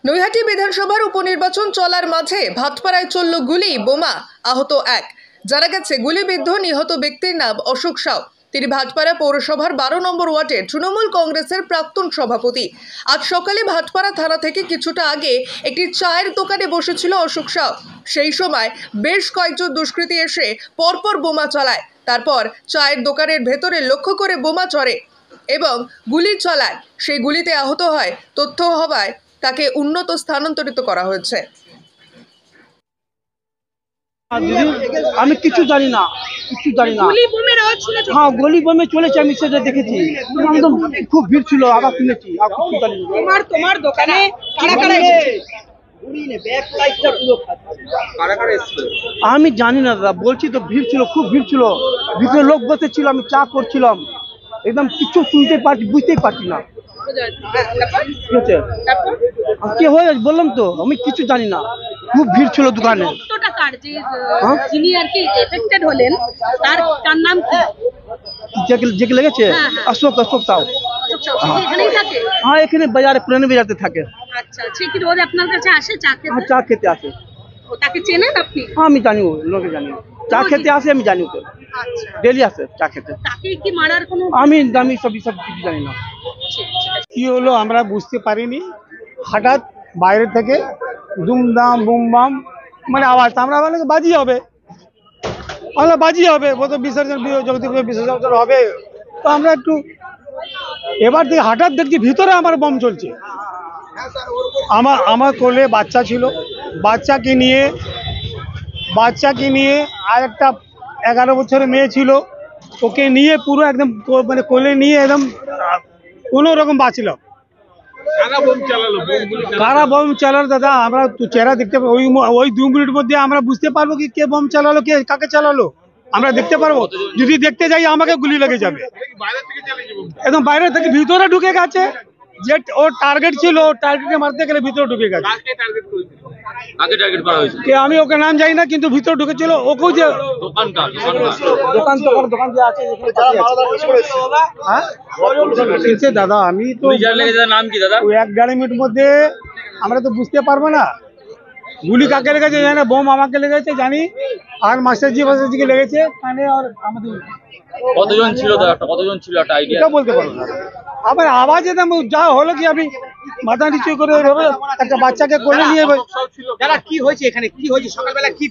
নৈহাটি বিধানসভার উপনির্বাচন চলার মাঝে ভাটপাড়ায় চলল গুলি, বোমা, আহত এক। জানা গেছে গুলিবিদ্ধ নিহত ব্যক্তির নাম অশোক সাউ। তিনি ভাটপাড়া পৌরসভার 12 নম্বর ওয়ার্ডের তৃণমূল কংগ্রেসের প্রাক্তন সভাপতি। আজ সকালে ভাটপাড়া থানা থেকে কিছুটা আগে একটি চায়ের দোকানে বসেছিল অশোক সাউ। সেই সময় বেশ কয়েকজন দুষ্কৃতী এসে পরপর বোমা চালায়। তারপর চায়ের দোকানের ভেতরে লক্ষ্য করে বোমা চড়ে এবং গুলি চালায়। সেই গুলিতে আহত হয়। তথ্য হওয়ায় তাকে উন্নত স্থানান্তরিত করা হয়েছে। আমি কিছু জানি না, হ্যাঁ গলি বোমে চলেছে, আমি সেটা দেখেছি। একদম খুব ভিড় ছিল, আবার শুনেছি, আর কিছু জানি না। তোমার দোকানে কারা কারা আমি জানি না দাদা, বলছি তো ভিড় ছিল, খুব ভিড় ছিল, ভিতরে লোক বসে ছিল, আমি চা করছিলাম, একদম কিছু শুনতে পারছি, বুঝতেই পারছি না ঠিক আছে কি হয়ে বললাম তো, আমি কিছু জানি না, খুব ভিড় ছিল দোকানে। যিনি আর কি এফেক্টেড হলেন তার নাম কি? যে লেগেছে অশোক সাউ। হ্যাঁ এখানে বাজারে, পুরানি বাজারে থাকে। আচ্ছা, সে কি রোজ আপনার কাছে আসে চা খেতে? চা খেতে আসে। তাকে চেনেন আপনি? হ্যাঁ আমি জানি, লোকে জানি, চা খেতে আসে, আমি জানি ওকে, ডেলি আসে চা খেতে। তাকে কি মারার কোনো আমি সব কিছু জানি না কি হলো আমরা বুঝতে পারিনি। হঠাৎ বাইরে থেকে দুমদাম বুমবাম মানে আওয়াজ, আমরা বলে বাজি হবে, ও তো বিসর্জন, জগদীপ বিসর্জন হবে। তো আমরা একটু এবার থেকে হঠাৎ দেখছি ভিতরে আমার বম চলছে। আমার কোলে বাচ্চা ছিল, বাচ্চাকে নিয়ে আর একটা 11 বছরের মেয়ে ছিল, ওকে নিয়ে পুরো একদম মানে কোলে নিয়ে একদম কোনো রকম বাঁচলাম। কারা বোম চালালো দাদা, আমরা চেহারা দেখতে ওই 2 মিনিট মধ্যে আমরা বুঝতে পারবো কি কে বোম চালালো, কে কাকে চালালো আমরা দেখতে পারবো। যদি দেখতে যাই আমাকে গুলি লেগে যাবে। একদম বাইরে থেকে ভিতরে ঢুকে গেছে, যে ওর টার্গেট ছিল, টার্গেটকে মারতে গেলে ভিতরে ঢুকে গেছে। আমি ওকে নাম জানি না, কিন্তু ভিতরে ঢুকেছিল। ওকেও যে দোকান যে আছে দাদা, আমি তো নাম কি দাদা, 1-1.5 মিনিট মধ্যে আমরা তো বুঝতে পারবো না গুলি কাকে লেগেছে জানি না, বোম আমাকে লেগেছে জানি, আর মাস্টারজিকে লেগেছে কানে। আর আমাদের কতজন ছিল দাদা, কতজন ছিল একটা আইডিয়া বলতে পারবো না। আবার আওয়াজে যা হলো কি, আমি মাথা নিচু করে একটা বাচ্চাকে কোলে নিয়ে। কি হয়েছে এখানে, কি হয়েছে সকালবেলা, কি